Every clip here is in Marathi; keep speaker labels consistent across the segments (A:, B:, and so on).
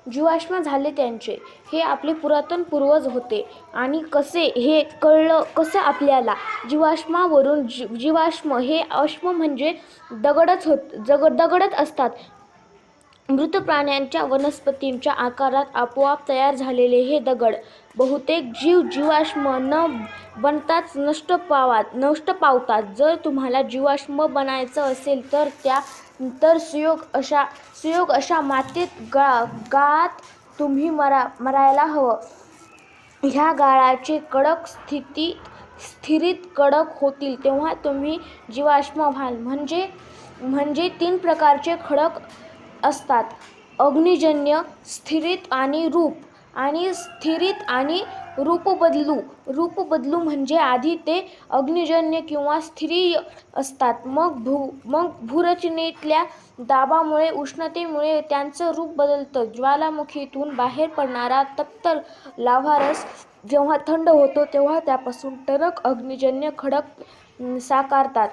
A: जीवाश्म झाले त्यांचे. हे आपले पुरातन पूर्वज होते. आणि कसे हे कळलं कसं आपल्याला? जीवाश्मावरून. जीवाश्म हे अश्म म्हणजे दगडच असतात. मृत प्राण्यांच्या वनस्पतींच्या आकारात आपोआप तयार झालेले हे दगड. बहुतेक जीव जीवाश्म न बनताच नष्ट पावतात. जर तुम्हाला जीवाश्म बनायचं असेल तर सुयोग अशा मातीत गाळात तुम्ही मरायला हवं. ह्या गाळाचे कडक स्थिरीत कडक होतील तेव्हा तुम्ही जीवाश्म व्हाल. म्हणजे 3 प्रकारचे खडक असतात: अग्निजन्य, स्थिरीत आणि रूप. आणि स्थिरीत आणि रूपबदलू म्हणजे आधी ते अग्निजन्य किंवा स्थिरीय असतात, मग भूरचनेतल्या दाबामुळे, उष्णतेमुळे त्यांचं रूप बदलतं. ज्वालामुखीतून बाहेर पडणारा तप्त लाव्हारस जेव्हा थंड होतो तेव्हा त्यापासून टणक अग्निजन्य खडक साकारतात.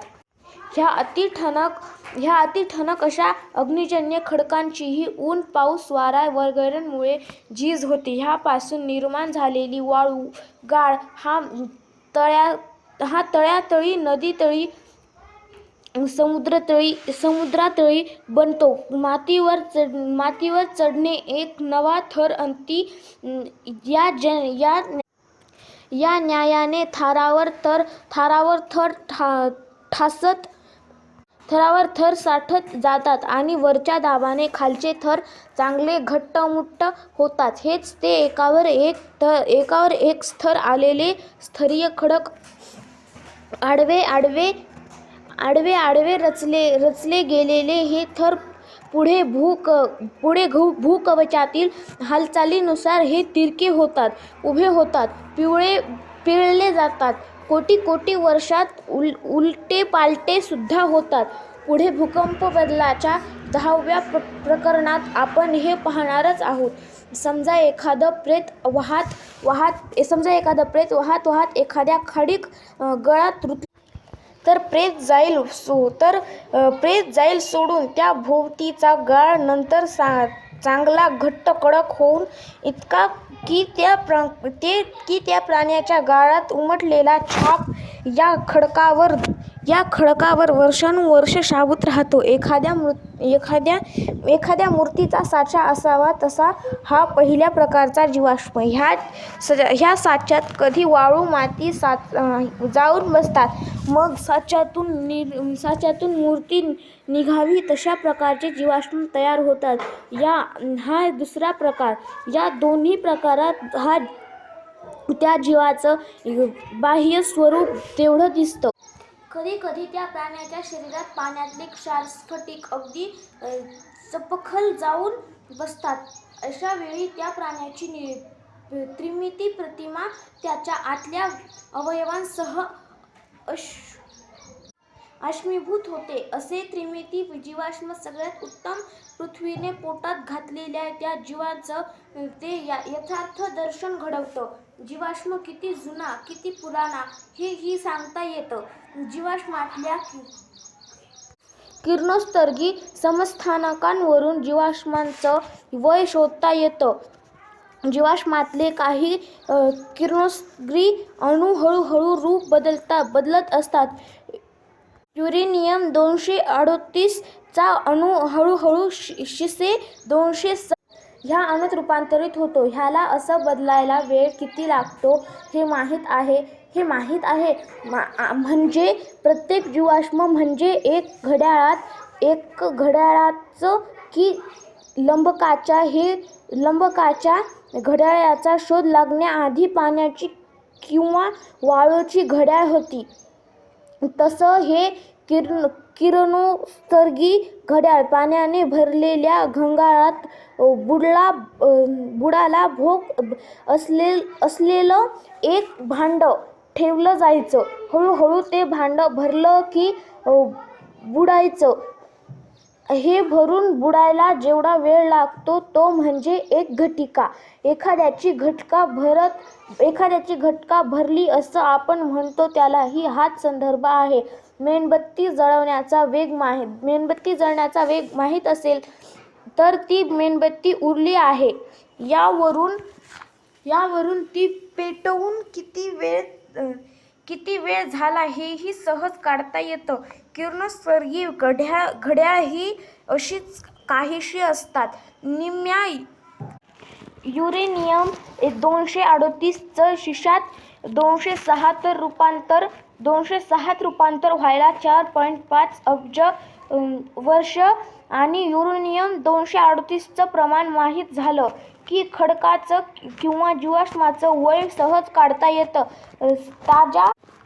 A: ह्या अतिठणक अशा अग्निजन्य खडकांचीही ऊन, पाऊस, वारा वगैरेंमुळे झीज होते. ह्यापासून निर्माण झालेली वाळू, गाळ हा तळ्यातळी, नदीतळी, समुद्रातळी बनतो. मातीवर चढणे एक नवा थर अंती या न्यायाने थरावर थर साठत जातात आणि वरच्या दाबाने खालचे थर चांगले घट्टमुट्ट होतात. हेच ते एकावर एक स्तर आलेले स्तरीय खडक. आडवे रचले गेलेले हे थर पुढे भूकवचातील हालचालीनुसार हे तिरके होतात, उभे होतात, पिळले जातात. कोटी वर्षात उलटे-पालटे सुद्धा होतात. पुढे भूकंप बदलाच्या 10व्या प्रकरणात आपण हे पाहणारच आहोत. समजा एखादं प्रेत वाहत एखाद्या खाडीत गळात रुतले तर प्रेत जाईल सोडून. त्या भोवतीचा गाळ नंतर चांगला घट्ट कडक होऊन इतका की त्या प्राण्याच्या गाळात उमटलेला छाप या खडकावर वर्षानुवर्षे शाबूत राहतो. एखाद्या मूर्तीचा साचा असावा तसा हा पहिल्या प्रकारचा जीवाश्म. ह्या साच्यात कधी वाळू, माती जाऊन बसतात. मग साच्यातून मूर्ती निघावी तशा प्रकारचे जीवाश्म तयार होतात. हा दुसरा प्रकार. या दोन्ही प्रकारात त्या जीवाचं बाह्य स्वरूप तेवढं दिसतं. कधी त्या प्राण्याच्या शरीरात पाण्यातले क्षार, स्फटिक अगदी चपखल जाऊन बसतात. अशा वेळी त्या प्राण्याची त्रिमिती प्रतिमा त्याच्या आतल्या अवयवांसह अश्मीभूत होते. असे त्रिमिती जीवाश्म सगळ्यात उत्तम. पृथ्वीने पोटात घातलेल्या त्या जीवाचं ते यथार्थ दर्शन घडवतं. जीवाश्म किती जुना, किती पुराणा हेही सांगता येतं. जीवाश्मातल्या किरणोत्सर्गी समस्थानिकांवरून जीवाश्माचं वय शोधता येतं. जीवाश्मातले काही किरणोत्सर्गी अणू हळूहळू रूप बदलत असतात. युरेनियम-238 चा अणू हळूहळू शी-237 ह्या अणूत रूपांतरित होतो. ह्याला असं बदलायला वेळ किती लागतो हे माहीत आहे? म्हणजे प्रत्येक जीवाश्म म्हणजे एक घड्याळाचं की लंबकाच्या? हे लंबकाच्या घड्याळाचा शोध लागण्याआधी पाण्याची किंवा वाळूची घड्याळ होती. तसं हे किरणोत्सर्गी घड्याळ पाण्याने भरलेल्या घंगाळात बुडाला भोक असलेलं एक भांडं ठेवलं जायचं. हळूहळू ते भांडं भरलं की बुडायचं. हे भरून बुडायला जेवढा वेळ लागतो तो म्हणजे एक घटिका. एखाद्याची घटिका भरली असं आपण म्हणतो त्यालाही हाच संदर्भ आहे. मेणबत्ती जळण्याचा वेग माहीत असेल तर ती मेणबत्ती उरली आहे. यावरून ती पेटवून किती वेळ झाला हेही सहज काढता येतं. किरणोत्सर्गी घड्याळ ही अशीच काहीशी असतात. निम्म्या युरेनियम 238 चं शिशात 206 रूपांतर व्हायला 4.5 अब्ज वर्ष आणि युरेनियम 238 चं प्रमाण माहीत झालं की खडकाचं किंवा जीवाश्माचं वय सहज काढता येतं.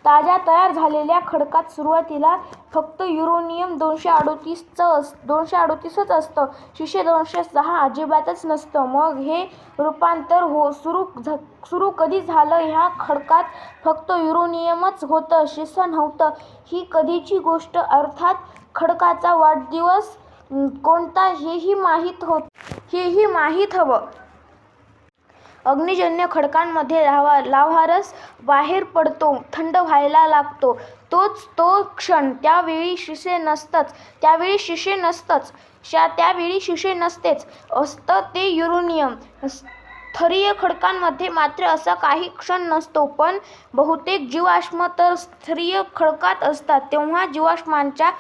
A: ताज्या तयार झालेल्या खडकात सुरुवातीला फक्त युरेनियम 238च असतं. शिशे 206 अजिबातच नसतं. मग हे रूपांतर सुरू कधी झालं? ह्या खडकात फक्त युरेनियमच होतं, शिसं नव्हतं. ही कधीची गोष्ट? अर्थात खडकाचा वाढदिवस कोणता हेही माहीत हवं. अग्निजन्य खडकांमध्ये लाव्हारस बाहेर पडतो, थंड व्हायला लागतो. तोच तो क्षण. त्यावेळी शिसे नसतेच. असतं ते युरेनियम. स्तरीय खडकांमध्ये मात्र असा काही क्षण नसतो. पण बहुतेक जीवाश्म तर स्तरीय खडकात असतात. तेव्हा जीवाश्मांच्या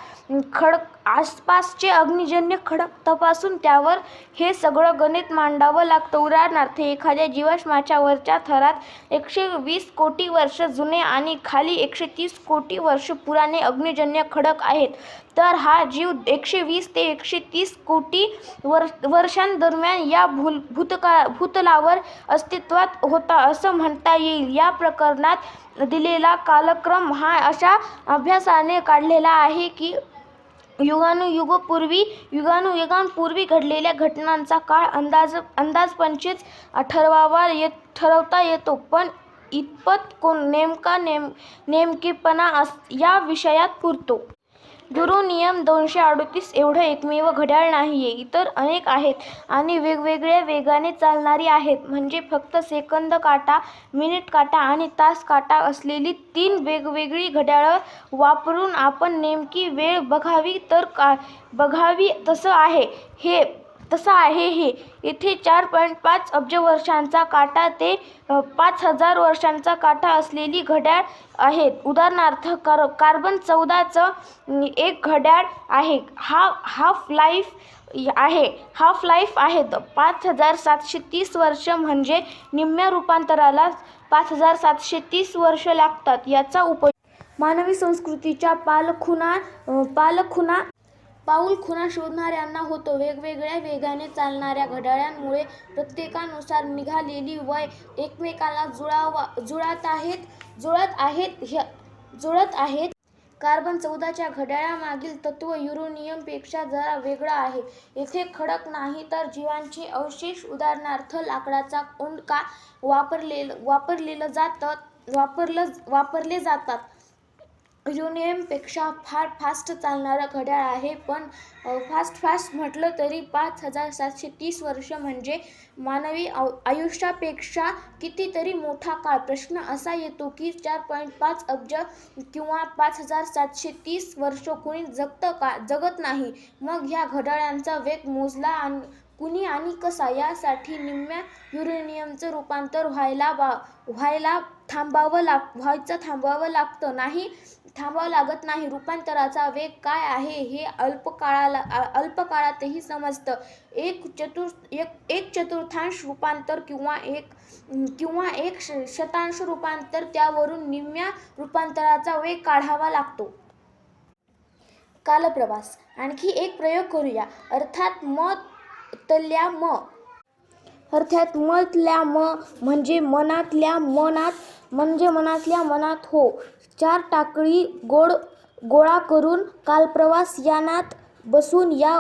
A: आसपासचे अग्निजन्य खडक तपासून त्यावर हे सगळं गणित मांडावं लागतं. उदाहरणार्थ, एखाद्या जीवाश्माच्या वरच्या थरात 120 कोटी वर्ष जुने आणि खाली 130 कोटी वर्ष पुराणे अग्निजन्य खडक आहेत, तर हा जीव 120 ते 130 कोटी वर्षांदरम्यान या भूतलावर अस्तित्वात होता असं म्हणता येईल. या प्रकरणात दिलेला कालक्रम हा अशा अभ्यासाने काढलेला आहे की युगानुयुगांपूर्वी घडलेल्या घटनांचा काळ अंदाजपंचे ठरवता येतो. पण इतपत नेमकेपणा या विषयात पुरतो. युरेनियम 238 एवढं एकमेव घड्याळ नाहीये. इतर अनेक आहेत आणि वेगवेगळ्या वेगाने चालणारी आहेत. म्हणजे फक्त सेकंद काटा, मिनिट काटा आणि तास काटा असलेली 3 वेगवेगळी घड्याळं वापरून आपण नेमकी वेळ बघावी तसं आहे हे. इथे 4.5 अब्ज वर्षांचा काटा ते 5,000 वर्षांचा काटा असलेली घड्याळ आहेत. उदाहरणार्थ, कार्बन 14 चं एक घड्याळ आहे. हाफ लाईफ आहे 5,730 वर्ष. म्हणजे निम्म्या रूपांतराला 5,730 वर्ष लागतात. याचा उपयोग मानवी संस्कृतीच्या पाऊलखुणा शोधणाऱ्यांना होतो. वेगवेगळ्या वेगाने चालणाऱ्या घड्याळांमुळे प्रत्येकानुसार निघालेली वय एकमेकांना जुळत आहेत. कार्बन 14 च्या घड्याळामागील तत्त्व युरेनियम पेक्षा जरा वेगळं आहे. इथे खडक नाही तर जीवांचे अवशेष, उदाहरणार्थ लाकडाचा ओंडका वापरले जातात. युरेनियम पेक्षा फार फास्ट चालणारं घड्याळ आहे. पण फास्ट म्हटलं तरी 5,730 वर्ष म्हणजे मानवी आयुष्यापेक्षा कितीतरी मोठा काळ. प्रश्न असा येतो की 4.5 अब्ज किंवा 5,730 वर्ष कुणी जगत नाही. मग ह्या घड्याळांचा वेग मोजला कुणी आणि कसा? यासाठी निम्म्या युरेनियमचं रूपांतर व्हायला थांबावं लागतं. थांबावं लागत नाही. रूपांतराचा वेग काय आहे हे अल्पकाळातही समजतं. एक चतुर्थांश रूपांतर किंवा एक शतांश रूपांतर, त्यावरून निम्म्या रूपांतराचा वेग काढावा लागतो. कालप्रवास. आणखी एक प्रयोग करूया. अर्थात मतल्या म्हणजे मनातल्या मनात. हो. 4 टाकळी गोळा करून कालप्रवास यानात बसून या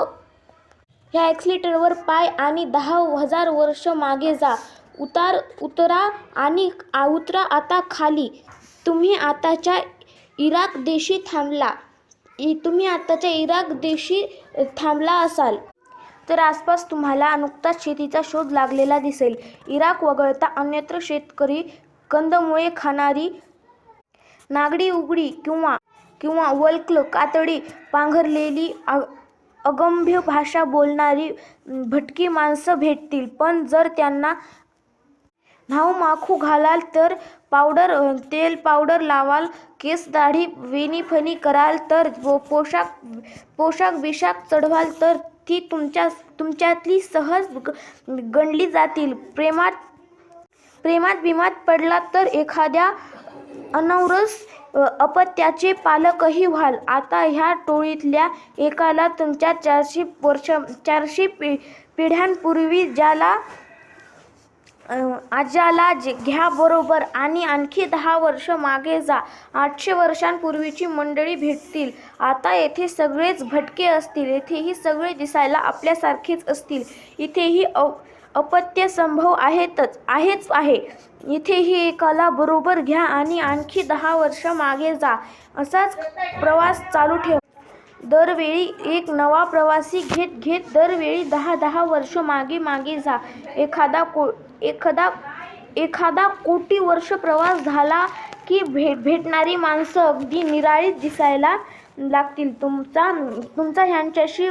A: ॲक्सिलरेटरवर पाय आणि 10,000 वर्ष मागे जा. उतरा आता खाली. तुम्ही आताच्या इराक देशी थांबला असाल तर आसपास तुम्हाला नुकताच शेतीचा शोध लागलेला दिसेल. इराक वगळता अन्यत्र शेतकरी कंदमुळे खाणारी, नागडी उघडी किंवा वल्क कातडी पांघरलेली अगम्य भाषा बोलणारी भटकी माणसं भेटतील, पण जर त्यांना न्हाऊ माखू घालाल तर तेल पावडर लावाल, केस दाढी वेणीफणी कराल तर पोशाख बिशाख चढवाल तर ती तुमच्यातली सहज गणली जातील. प्रेमात बिमात पडला तर एखाद्या अनौरस अपत्याचे पालकही व्हाल. आता ह्या टोळीतल्या एकाला तुमच्या 400 पिढ्यांपूर्वी आज्याला घ्या बरोबर आणि आणखी 10 वर्ष मागे जा. 800 वर्षांपूर्वीची मंडळी भेटतील. आता येथे सगळेच भटके असतील. येथेही सगळे दिसायला आपल्यासारखेच असतील. इथेही अपत्यसंभव आहेच आहे. इथेही एकाला बरोबर घ्या आणि आणखी 10 वर्ष मागे जा. असाच प्रवास चालू ठेवा. दरवेळी एक नवा प्रवासी घेत दरवेळी 10 वर्ष मागे जा. एखादा कोटी वर्ष प्रवास झाला की भेटणारी माणसं अगदी निराळीच दिसायला लागतील. तुमचा ह्यांच्याशी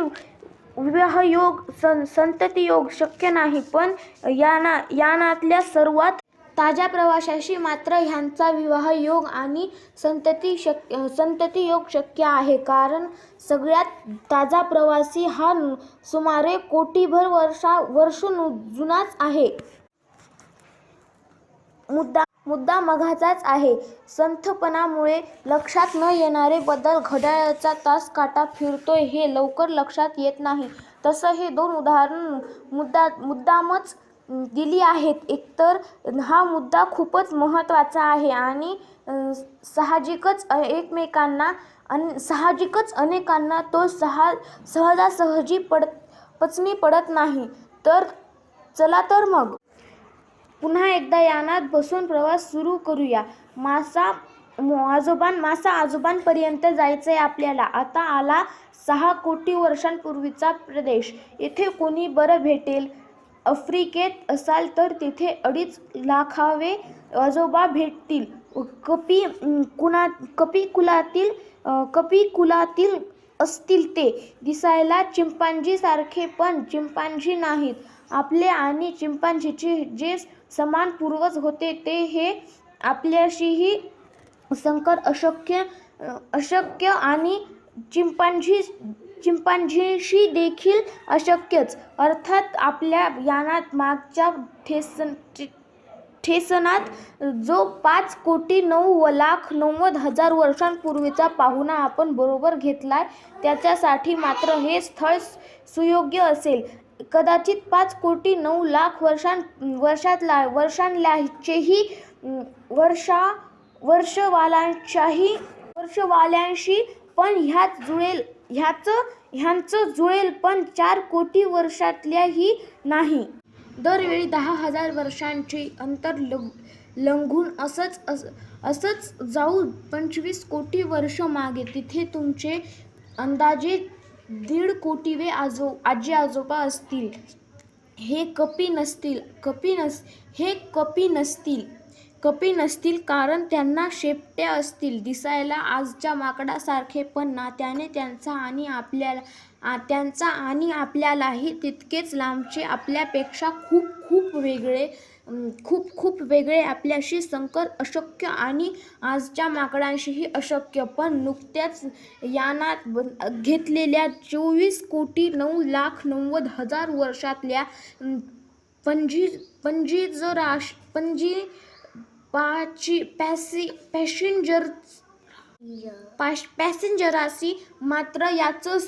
A: विवाहयोग संततियोग शक्य नाही, पण यानातल्या सर्वात ताज्या प्रवाशाशी मात्र ह्यांचा विवाहयोग आणि संततियोग शक्य आहे. कारण सगळ्यात ताजा प्रवासी हा सुमारे कोटीभर वर्ष जुनाच आहे. मुद्दा मघाचाच आहे. संथपणामुळे लक्षात न येणारे बदल. घड्याळाचा तास काटा फिरतोय हे लवकर लक्षात येत नाही. तसं हे 2 उदाहरणं मुद्दामच दिली आहेत. एकतर हा मुद्दा खूपच महत्त्वाचा आहे आणि साहजिकच अनेकांना तो सहजासहजी पचनी पडत नाही. तर चला तर मग पुन्हा एकदा यानात बसून प्रवास सुरू करूया. मासा आजोबांपर्यंत जायचंय आपल्याला. आता आला 6 कोटी वर्षांपूर्वीचा प्रदेश. इथे कोणी बरं भेटेल. आफ्रिकेत असाल तर तिथे 2.5 लाखावे आजोबा भेटतील. कपी कुलातील असतील ते. दिसायला चिंपांझी सारखे, पण चिंपांझी नाहीत. आपले आणि चिंपांझीचे जे समान पूर्वज होते ते हे आपल्याशीही संकर अशक्य आणि चिंपांझीशी देखील अशक्यच. अर्थात आपल्या यानात मागच्या ठेसनात जो 5 कोटी 9 लाख 90 हजार वर्षांपूर्वीचा पाहुणा आपण बरोबर घेतलाय त्याच्यासाठी मात्र हे स्थळ सुयोग्य असेल. कदाचित 5 कोटी 9 लाख वर्षांल्याचेही वर्षवाल्यांशी पण ह्यांचं जुळेल, पण 4 कोटी वर्षातल्याही नाही. दरवेळी 10,000 वर्षांचे अंतर लंघून असंच जाऊ 25 कोटी वर्ष मागे. तिथे तुमचे अंदाजे 1.5 कोटीवे आजी आजोबा असतील. हे कपी नसतील कारण त्यांना शेपट्या असतील. दिसायला आजच्या माकडासारखे, पण नात्याने त्यांचा आणि आपल्यालाही तितकेच लांबचे. आपल्यापेक्षा खूप वेगळे. आपल्याशी संकर अशक्य आणि आजच्या माकडांशीही अशक्य. पण नुकत्याच यानात घेतलेल्या 24 कोटी 9 लाख 90 हजार वर्षातल्या पॅसेंजराशी मात्र याचं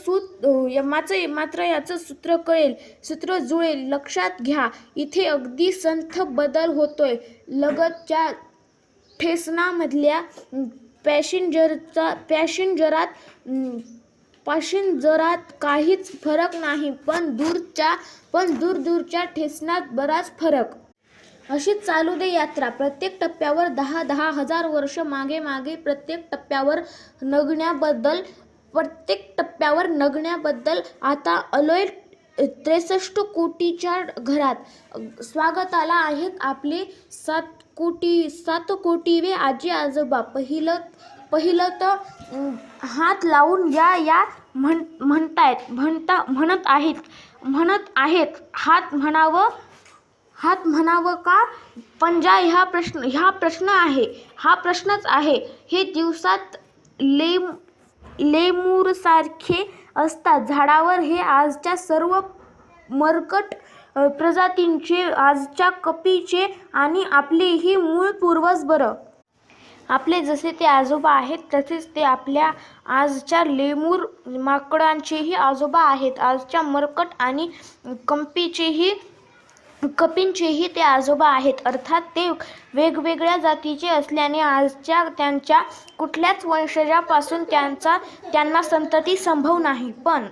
A: सूत्र जुळेल. लक्षात घ्या, इथे अगदी संथ बदल होतोय. लगतच्या ठेसनामधल्या पॅसेंजरात काहीच फरक नाही, पण दूरच्या ठेसनात बराच फरक. अशीच चालू दे यात्रा. प्रत्येक टप्प्यावर 10 हजार वर्ष मागे. प्रत्येक टप्प्यावर नगण्याबद्दल आता आलोय 63 कोटीच्या घरात. स्वागताला आहेत आपले 7 कोटीवे आजी आजोबा. पहिलं तर हात लावून या म्हणत आहेत हात म्हणावं का पंजा हा प्रश्नच आहे. हे दिवसात लेमुरसारखे असतात झाडावर हे आजच्या सर्व मरकट प्रजातींचे, आजच्या कपीचे आणि आपलेही मूळ पूर्वज बरं. आपले जसे ते आजोबा आहेत तसेच ते आपल्या आजच्या लेमूर माकडांचेही आजोबा आहेत. आजच्या मरकट आणि कपींचेही ते आजोबा आहेत. अर्थात ते वेगवेगळ्या जातीचे असल्याने आजच्या त्यांच्या कुठल्याच वंशजापासून त्यांना संतती संभव नाही. पण